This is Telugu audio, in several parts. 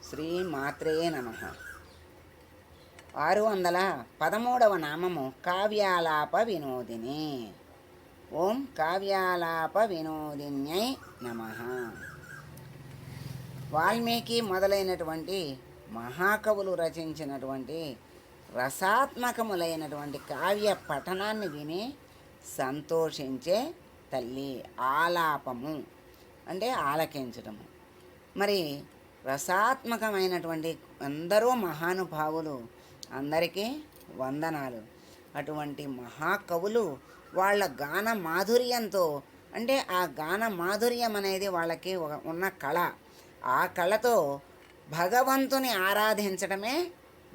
శ్రీ మాత్రే నమః. 613వ నామము కావ్యాలాప వినోదిని. ఓం కావ్యాలాప వినోదిన్యై నమః. వాల్మీకి మొదలైనటువంటి మహాకవులు రచించినటువంటి రసాత్మకములైనటువంటి కావ్య పఠనాన్ని విని సంతోషించే తల్లి. ఆలాపము అంటే ఆలకించటము. మరి రసాత్మకమైనటువంటి అందరూ మహానుభావులు, అందరికీ వందనాలు. అటువంటి మహాకవులు వాళ్ళ గాన మాధుర్యంతో, అంటే ఆ గాన మాధుర్యం అనేది వాళ్ళకి ఉన్న కళ, ఆ కళతో భగవంతుని ఆరాధించడమే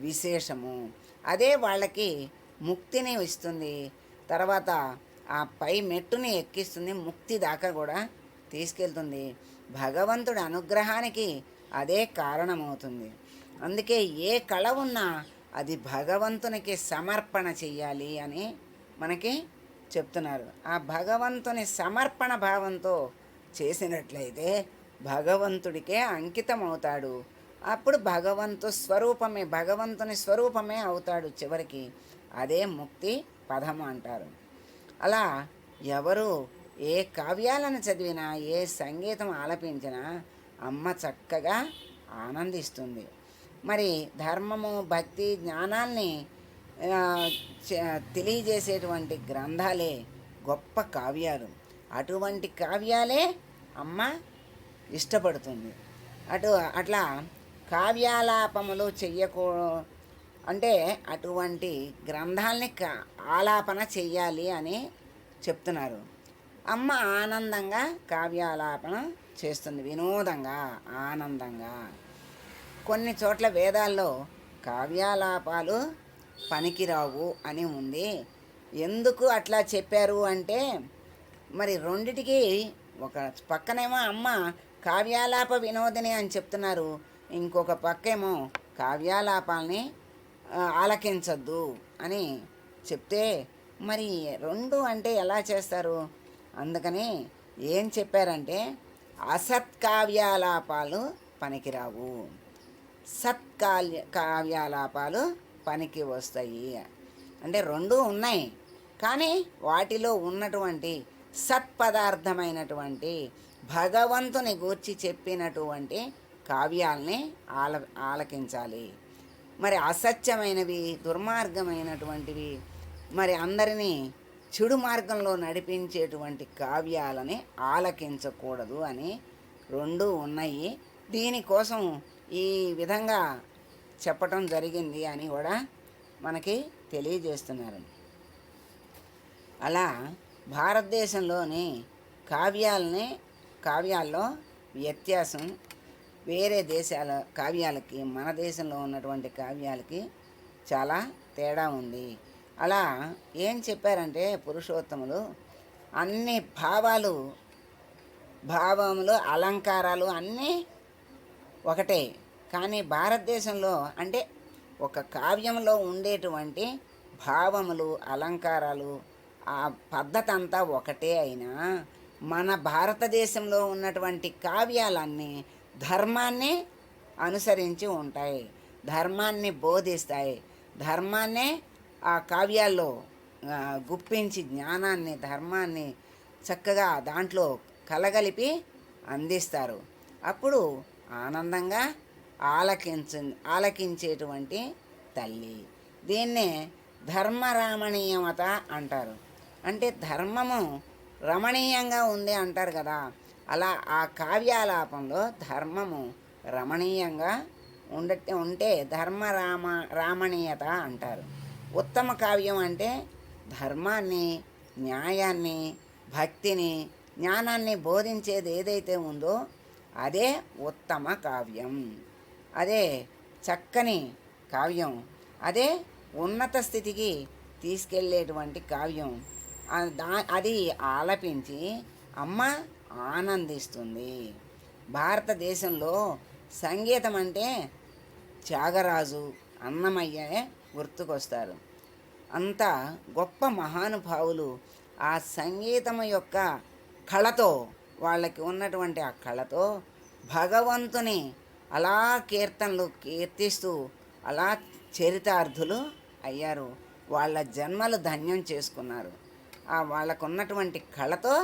విశేషము. అదే వాళ్ళకి ముక్తిని ఇస్తుంది. తర్వాత ఆ పై మెట్టుని ఎక్కిస్తుంది, ముక్తి దాకా కూడా తీసుకెళ్తుంది. భగవంతుడి అనుగ్రహానికి అదే కారణమవుతుంది. అందుకే ఏ కళ ఉన్నా అది భగవంతునికి సమర్పణ చెయ్యాలి అని మనకి చెప్తున్నారు. ఆ భగవంతుని సమర్పణ భావంతో చేసినట్లయితే భగవంతుడికే అంకితం అవుతాడు. అప్పుడు భగవంతుని స్వరూపమే అవుతాడు చివరికి. అదే ముక్తి పదము అంటారు. అలా ఎవరు ఏ కావ్యాలను చదివినా, ఏ సంగీతం ఆలపించినా అమ్మ చక్కగా ఆనందిస్తుంది. మరి ధర్మము, భక్తి, జ్ఞానాల్ని తెలియజేసేటువంటి గ్రంథాలే గొప్ప కావ్యాలు. అటువంటి కావ్యాలే అమ్మ ఇష్టపడుతుంది. అట్లా కావ్యాలాపములు అంటే అటువంటి గ్రంథాలని ఆలాపన చెయ్యాలి అని చెప్తున్నారు. అమ్మ ఆనందంగా కావ్యాలాపన చేస్తుంది, వినోదంగా, ఆనందంగా. కొన్ని చోట్ల వేదాల్లో కావ్యాలాపాలు పనికిరావు అని ఉంది. ఎందుకు అట్లా చెప్పారు అంటే, మరి రెండిటికి ఒక పక్కనేమో అమ్మ కావ్యాలాప వినోదిని అని చెప్తున్నారు, ఇంకొక పక్కేమో కావ్యాలాపాలని ఆలకించద్దు అని చెప్తే మరి రెండు అంటే ఎలా చేస్తారు? అందుకని ఏం చెప్పారంటే అసత్కావ్యాలాపాలు పనికిరావు, కావ్యాలాపాలు పనికి వస్తాయి. అంటే రెండూ ఉన్నాయి, కానీ వాటిలో ఉన్నటువంటి సత్పదార్థమైనటువంటి భగవంతుని గూర్చి చెప్పినటువంటి కావ్యాల్ని ఆలకించాలి. మరి అసత్యమైనవి, దుర్మార్గమైనటువంటివి, మరి అందరినీ చెడు మార్గంలో నడిపించేటువంటి కావ్యాలని ఆలకించకూడదు అని రెండు ఉన్నాయి. దీనికోసం ఈ విధంగా చెప్పటం జరిగింది అని కూడా మనకి తెలియజేస్తున్నారు. అలా భారతదేశంలోని కావ్యాల్లో వ్యత్యాసం వేరే దేశాల కావ్యాలకి, మన దేశంలో ఉన్నటువంటి కావ్యాలకి చాలా తేడా ఉంది. అలా ఏం చెప్పారంటే పురుషోత్తములు అన్ని భావములు, అలంకారాలు అన్నీ ఒకటే. కానీ భారతదేశంలో అంటే ఒక కావ్యంలో ఉండేటువంటి భావములు, అలంకారాలు, ఆ పద్ధతి అంతా ఒకటే అయినా మన భారతదేశంలో ఉన్నటువంటి కావ్యాలన్నీ ధర్మాన్ని అనుసరించి ఉంటాయి, ధర్మాన్ని బోధిస్తాయి. ధర్మాన్నే ఆ కావ్యాల్లో గుప్పించి జ్ఞానాన్ని, ధర్మాన్ని చక్కగా దాంట్లో కలగలిపి అందిస్తారు. అప్పుడు ఆనందంగా ఆలకించేటువంటి తల్లి. దీన్నే ధర్మరామణీయమత అంటారు. అంటే ధర్మము రమణీయంగా ఉంది అంటారు కదా, అలా ఆ కావ్యాలాపంలో ధర్మము రమణీయంగా ఉంటే రామణీయత అంటారు. ఉత్తమ కావ్యం అంటే ధర్మాన్ని, న్యాయాన్ని, భక్తిని, జ్ఞానాన్ని బోధించేది ఏదైతే ఉందో అదే ఉత్తమ కావ్యం, అదే చక్కని కావ్యం, అదే ఉన్నత స్థితికి తీసుకెళ్ళేటువంటి కావ్యం. అది ఆలపించి అమ్మ ఆనందిస్తుంది. భారతదేశంలో సంగీతం అంటే త్యాగరాజు, అన్నమయ్యే గుర్తుకొస్తారు. అంత గొప్ప మహానుభావులు ఆ సంగీతము యొక్క కళతో, వాళ్ళకి ఉన్నటువంటి ఆ కళతో భగవంతుని అలా కీర్తనలు కీర్తిస్తూ అలా చరితార్థులు అయ్యారు. వాళ్ళ జన్మలు ధన్యం చేసుకున్నారు. వాళ్ళకున్నటువంటి కళతో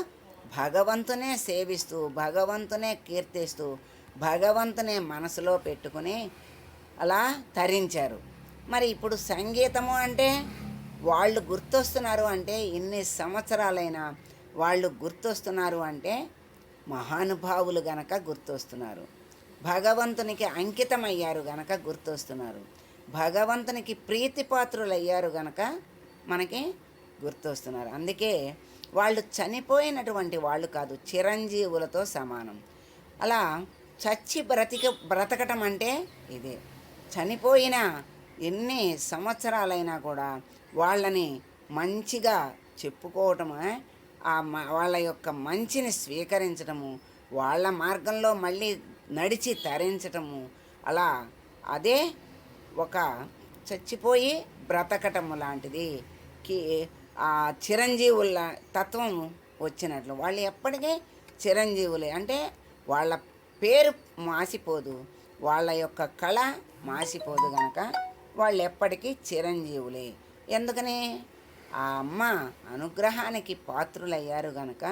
భగవంతునే సేవిస్తూ భగవంతునే కీర్తిస్తూ భగవంతునే మనసులో పెట్టుకుని అలా తరించారు. మరి ఇప్పుడు సంగీతము అంటే వాళ్ళు గుర్తొస్తున్నారు అంటే ఇన్ని సంవత్సరాలైనా వాళ్ళు గుర్తొస్తున్నారు అంటే మహానుభావులు గనక గుర్తొస్తున్నారు. భగవంతునికి అంకితమయ్యారు గనక గుర్తొస్తున్నారు. భగవంతునికి ప్రీతిపాత్రులయ్యారు గనక మనకి గుర్తొస్తున్నారు. అందుకే వాళ్ళు చనిపోయినటువంటి వాళ్ళు కాదు, చిరంజీవులతో సమానం. అలా చచ్చి బ్రతకటం అంటే ఇదే. చనిపోయిన ఎన్ని సంవత్సరాలైనా కూడా వాళ్ళని మంచిగా చెప్పుకోవటమే, వాళ్ళ యొక్క మంచిని స్వీకరించటము, వాళ్ళ మార్గంలో మళ్ళీ నడిచి తరించటము, అలా అదే ఒక చచ్చిపోయి బ్రతకటము లాంటిది. ఆ చిరంజీవుల తత్వం వచ్చినట్లు వాళ్ళు ఎప్పటికీ చిరంజీవులే. అంటే వాళ్ళ పేరు మాసిపోదు, వాళ్ళ యొక్క కళ మాసిపోదు కనుక వాళ్ళు ఎప్పటికీ చిరంజీవులే. ఎందుకని ఆ అమ్మ అనుగ్రహానికి పాత్రులయ్యారు కనుక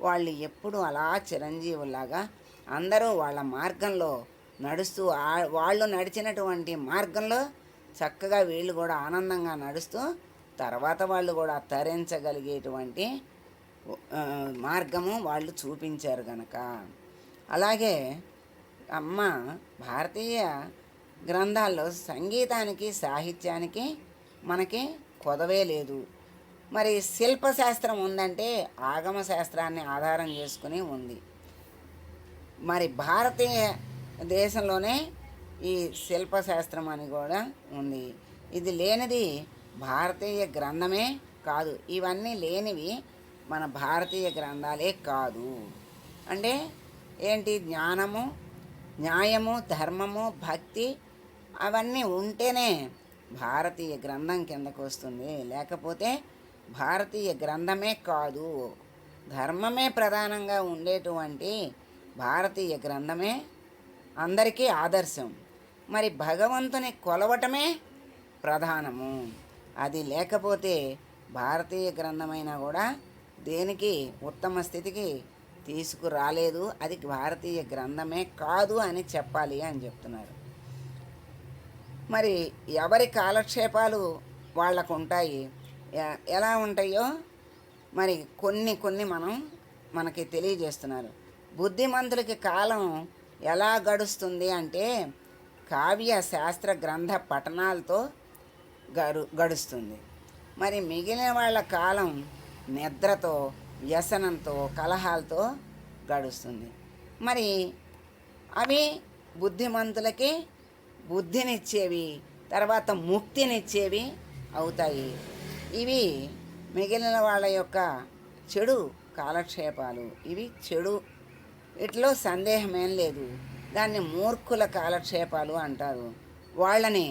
వాళ్ళు ఎప్పుడు అలా చిరంజీవులాగా అందరూ వాళ్ళ మార్గంలో నడుస్తూ వాళ్ళు నడిచినటువంటి మార్గంలో చక్కగా వీళ్ళు కూడా ఆనందంగా నడుస్తూ తర్వాత వాళ్ళు కూడా తరించగలిగేటువంటి మార్గము వాళ్ళు చూపించారు కనుక. అలాగే అమ్మ భారతీయ గ్రంథాల్లో సంగీతానికి సాహిత్యానికి మనకి కొదవే లేదు. మరి శిల్పశాస్త్రం ఉందంటే ఆగమ శాస్త్రాన్ని ఆధారం చేసుకుని ఉంది. మరి భారతీయ దేశంలోనే ఈ శిల్పశాస్త్రం అని కూడా ఉంది. ఇది లేనిది భారతీయ గ్రంథమే కాదు. ఇవన్నీ లేనివి మన భారతీయ గ్రంథాలే కాదు. అంటే ఏంటి? జ్ఞానము, న్యాయము, ధర్మము, భక్తి అవన్నీ ఉంటేనే భారతీయ గ్రంథం కిందకు వస్తుంది. లేకపోతే భారతీయ గ్రంథమే కాదు. ధర్మమే ప్రధానంగా ఉండేటువంటి భారతీయ గ్రంథమే అందరికీ ఆదర్శం. మరి భగవంతుని కొలవటమే ప్రధానము. అది లేకపోతే భారతీయ గ్రంథమైనా కూడా దేనికి ఉత్తమ స్థితికి తీసుకురాలేదు. అది భారతీయ గ్రంథమే కాదు అని చెప్పాలి అని చెప్తున్నారు. మరి ఎవరి కాలక్షేపాలు వాళ్ళకు ఉంటాయి. ఎలా ఉంటాయో మరి కొన్ని మనకి తెలియజేస్తున్నారు. బుద్ధిమంతులకి కాలం ఎలా గడుస్తుంది అంటే కావ్య శాస్త్ర గ్రంథ పఠనాలతో గడుస్తుంది. మరి మిగిలిన వాళ్ళ కాలం నిద్రతో, వ్యసనంతో, కలహాలతో గడుస్తుంది. మరి అవి బుద్ధిమంతులకి బుద్ధినిచ్చేవి, తర్వాత ముక్తినిచ్చేవి అవుతాయి. ఇవి మిగిలిన వాళ్ళ యొక్క చెడు కాలక్షేపాలు. ఇవి చెడు, వీటిలో సందేహమేం లేదు. దాన్ని మూర్ఖుల కాలక్షేపాలు అంటారు. వాళ్ళని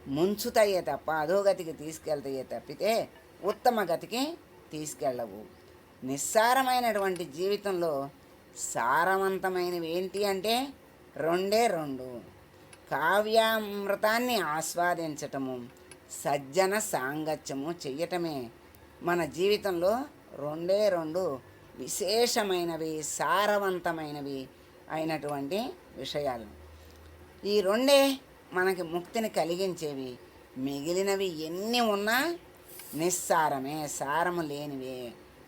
ముంచుతాయే తప్ప అధోగతికి తీసుకెళ్తాయే తప్పితే ఉత్తమ గతికి తీసుకెళ్ళవు. నిస్సారమైనటువంటి జీవితంలో సారవంతమైనవి ఏంటి అంటే రెండు. కావ్యామృతాన్ని ఆస్వాదించటము, సజ్జన సాంగత్యము చెయ్యటమే మన జీవితంలో రెండు విశేషమైనవి, సారవంతమైనవి అయినటువంటి విషయాలు. ఈ రెండే మనకి ముక్తిని కలిగించేవి. మిగిలినవి ఎన్ని ఉన్నా నిస్సారమే, సారము లేనివే.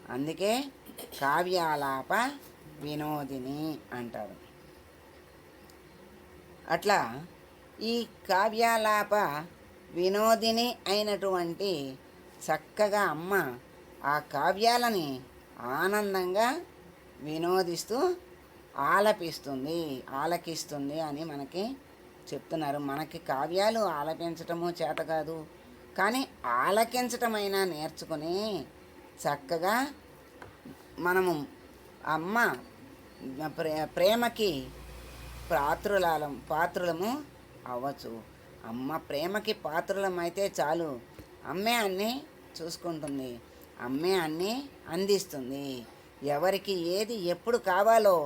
అందుకే కావ్యాలాప వినోదిని అంటారు. అట్లా ఈ కావ్యాలాప వినోదిని అయినటువంటి చక్కగా అమ్మ ఆ కావ్యాలని ఆనందంగా వినోదిస్తూ ఆలకిస్తుంది అని మనకి చెప్తున్నారు. మనకి కావ్యాలు ఆలపించటము చేత కాదు, కానీ ఆలకించటమైనా నేర్చుకుని చక్కగా మనము అమ్మ ప్రేమకి పాత్రులము అవ్వచ్చు. అమ్మ ప్రేమకి పాత్రులమైతే చాలు. అమ్మే అన్నీ చూసుకుంటుంది, అమ్మే అన్నీ అందిస్తుంది. ఎవరికి ఏది ఎప్పుడు కావాలో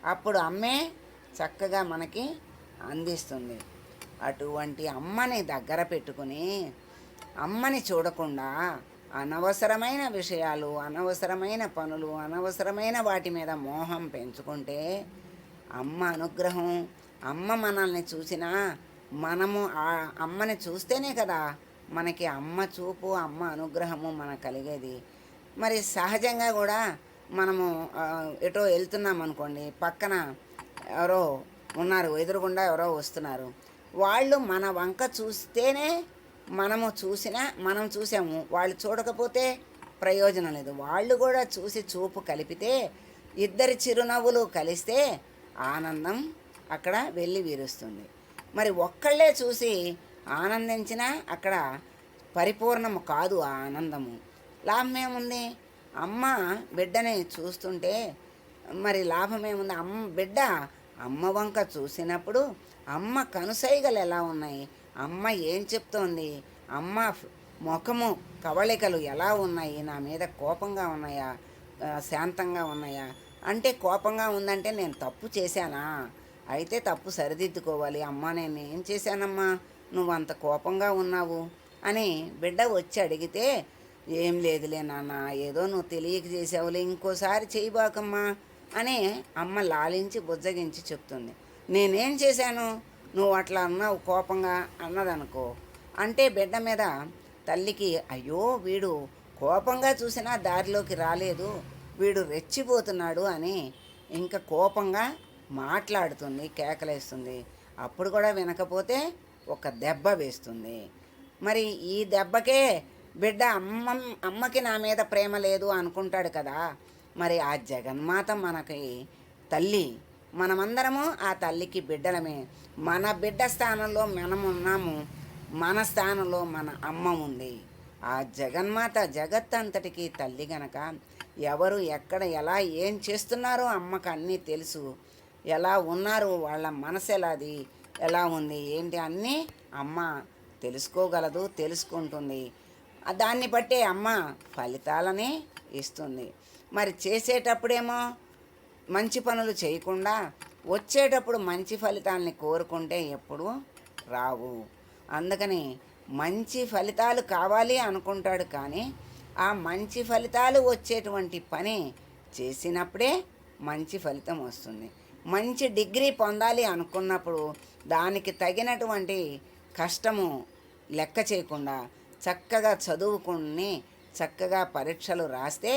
అప్పుడు అమ్మే చక్కగా మనకి అందిస్తుంది. అటువంటి అమ్మని దగ్గర పెట్టుకుని అమ్మని చూడకుండా అనవసరమైన విషయాలు, అనవసరమైన పనులు, అనవసరమైన వాటి మీద మోహం పెంచుకుంటే అమ్మ అనుగ్రహం, అమ్మ మనల్ని చూసినా మనము ఆ అమ్మని చూస్తేనే కదా మనకి అమ్మ చూపు, అమ్మ అనుగ్రహము మనకు కలిగేది. మరి సహజంగా కూడా మనము ఎటో వెళ్తున్నాం అనుకోండి, పక్కన ఎవరో ఉన్నారు, ఎదురుగుండా ఎవరో వస్తున్నారు, వాళ్ళు మన వంక చూస్తేనే మనం చూసాము, వాళ్ళు చూడకపోతే ప్రయోజనం లేదు. వాళ్ళు కూడా చూసి చూపు కలిపితే ఇద్దరి చిరునవ్వులు కలిస్తే ఆనందం అక్కడ వెళ్ళి వీరుస్తుంది. మరి ఒక్కళ్ళే చూసి ఆనందించినా అక్కడ పరిపూర్ణము కాదు ఆ ఆనందము. లాభం ఏముంది? అమ్మ బిడ్డని చూస్తుంటే మరి లాభం ఏముంది? బిడ్డ అమ్మ వంక చూసినప్పుడు అమ్మ కనుసైగలు ఎలా ఉన్నాయి, అమ్మ ఏం చెప్తోంది, అమ్మ ముఖము కవళికలు ఎలా ఉన్నాయి, నా మీద కోపంగా ఉన్నాయా, శాంతంగా ఉన్నాయా? అంటే కోపంగా ఉందంటే నేను తప్పు చేశానా? అయితే తప్పు సరిదిద్దుకోవాలి. అమ్మ నేను ఏం చేశానమ్మా నువ్వు అంత కోపంగా ఉన్నావు అని బిడ్డ వచ్చి అడిగితే, ఏం లేదులే నాన్న, ఏదో నువ్వు తెలియక చేసావులే, ఇంకోసారి చేయబాకమ్మా అని అమ్మ లాలించి బుజ్జగించి చెప్తుంది. నేనేం చేశాను నువ్వు అట్లా అన్నావు కోపంగా అన్నదనుకో, అంటే బిడ్డ మీద తల్లికి అయ్యో వీడు కోపంగా చూసినా దారిలోకి రాలేదు, వీడు రెచ్చిపోతున్నాడు అని ఇంకా కోపంగా మాట్లాడుతుంది, కేకలేస్తుంది. అప్పుడు కూడా వినకపోతే ఒక దెబ్బ వేస్తుంది. మరి ఈ దెబ్బకే బిడ్డ అమ్మకి నా మీద ప్రేమ లేదు అనుకుంటాడు కదా. మరి ఆ జగన్మాత మనకి తల్లి, మనమందరము ఆ తల్లికి బిడ్డలమే. మన బిడ్డ స్థానంలో మనమున్నాము, మన స్థానంలో మన అమ్మ ఉంది. ఆ జగన్మాత జగత్తంతటికి తల్లి గనక ఎవరు ఎక్కడ ఎలా ఏం చేస్తున్నారో అమ్మకు అన్నీ తెలుసు. ఎలా ఉన్నారు, వాళ్ళ మనసు ఎలా ఉంది ఏంటి అన్నీ అమ్మ తెలుసుకోగలదు, తెలుసుకుంటుంది. దాన్ని బట్టే అమ్మ ఫలితాలని ఇస్తుంది. మరి చేసేటప్పుడేమో మంచి పనులు చేయకుండా వచ్చేటప్పుడు మంచి ఫలితాలని కోరుకుంటే ఎప్పుడు రావు. అందుకని మంచి ఫలితాలు కావాలి అనుకుంటాడు, కానీ ఆ మంచి ఫలితాలు వచ్చేటువంటి పని చేసినప్పుడే మంచి ఫలితం వస్తుంది. మంచి డిగ్రీ పొందాలి అనుకున్నప్పుడు దానికి తగినటువంటి కష్టము లెక్క చేయకుండా చక్కగా చదువుకుని చక్కగా పరీక్షలు రాస్తే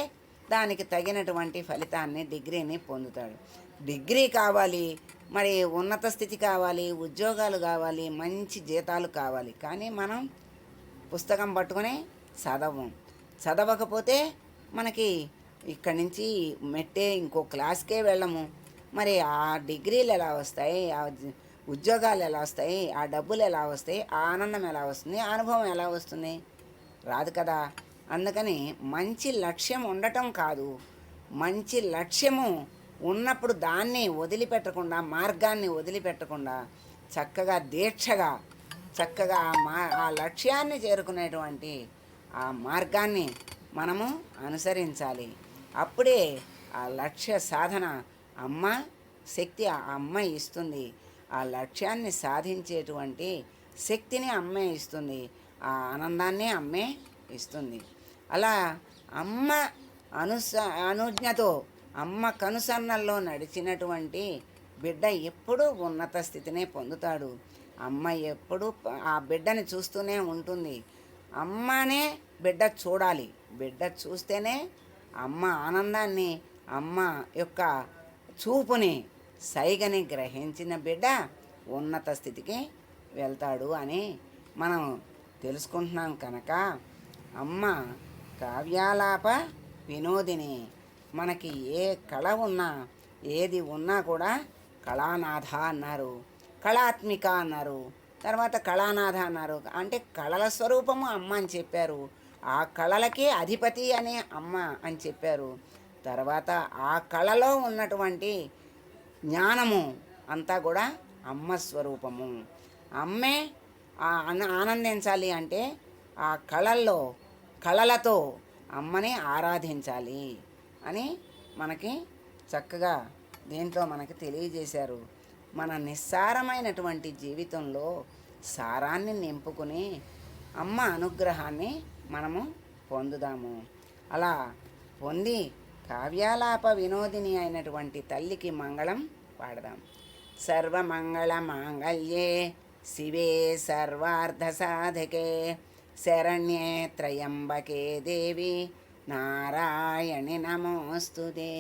దానికి తగినటువంటి ఫలితాన్ని, డిగ్రీని పొందుతాడు. డిగ్రీ కావాలి, మరి ఉన్నత స్థితి కావాలి, ఉద్యోగాలు కావాలి, మంచి జీతాలు కావాలి, కానీ మనం పుస్తకం పట్టుకొని చదవకపోతే మనకి ఇక్కడి నుంచి మెట్టే ఇంకో క్లాస్కే వెళ్ళము. మరి ఆ డిగ్రీలు ఎలా వస్తాయి, ఆ ఉద్యోగాలు ఎలా వస్తాయి, ఆ డబ్బులు ఎలా వస్తాయి, ఆ ఆనందం ఎలా వస్తుంది, ఆ అనుభవం ఎలా వస్తుంది? రాదు కదా. అందుకని మంచి లక్ష్యం ఉండటం కాదు, మంచి లక్ష్యము ఉన్నప్పుడు దాన్ని వదిలిపెట్టకుండా, మార్గాన్ని వదిలిపెట్టకుండా చక్కగా దీక్షగా చక్కగా ఆ లక్ష్యాన్ని చేరుకునేటువంటి ఆ మార్గాన్ని మనము అనుసరించాలి. అప్పుడే ఆ లక్ష్య సాధన అమ్మ శక్తి ఆ అమ్మ ఇస్తుంది. ఆ లక్ష్యాన్ని సాధించేటువంటి శక్తిని అమ్మే ఇస్తుంది, ఆ ఆనందాన్ని అమ్మే ఇస్తుంది. అలా అమ్మ అనుజ్ఞతో, అమ్మ కనుసన్నల్లో నడిచినటువంటి బిడ్డ ఎప్పుడూ ఉన్నత స్థితినే పొందుతాడు. అమ్మ ఎప్పుడూ ఆ బిడ్డని చూస్తూనే ఉంటుంది. అమ్మనే బిడ్డ చూడాలి, బిడ్డ చూస్తేనే అమ్మ ఆనందాన్ని, అమ్మ యొక్క చూపుని, సైగని గ్రహించిన బిడ్డ ఉన్నత స్థితికి వెళ్తాడు అని మనం తెలుసుకుంటున్నాం. కనుక అమ్మ కావ్యాలాప వినోదిని. మనకి ఏ కళ ఉన్నా, ఏది ఉన్నా కూడా కళానాథ అన్నారు, కళాత్మిక అన్నారు, తర్వాత కళానాథ అన్నారు. అంటే కళల స్వరూపము అమ్మ అని చెప్పారు. ఆ కళలకి అధిపతి అనే అమ్మ అని చెప్పారు. తర్వాత ఆ కళలో ఉన్నటువంటి జ్ఞానము అంతా కూడా అమ్మ స్వరూపము. అమ్మే ఆనందించాలి అంటే ఆ కళలతో అమ్మని ఆరాధించాలి అని మనకి చక్కగా దీంట్లో మనకి తెలియజేశారు. మన నిస్సారమైనటువంటి జీవితంలో సారాన్ని నింపుకుని అమ్మ అనుగ్రహాన్ని మనము పొందుదాము. అలా పొంది కావ్యాలాప వినోదిని అయినటువంటి తల్లికి మంగళం పాడదాం. సర్వమంగళ మాంగళ్యే శివే సర్వార్థ సాధకే శరణ్యే త్రయంబకే దేవి నారాయణి నమోస్తుతే.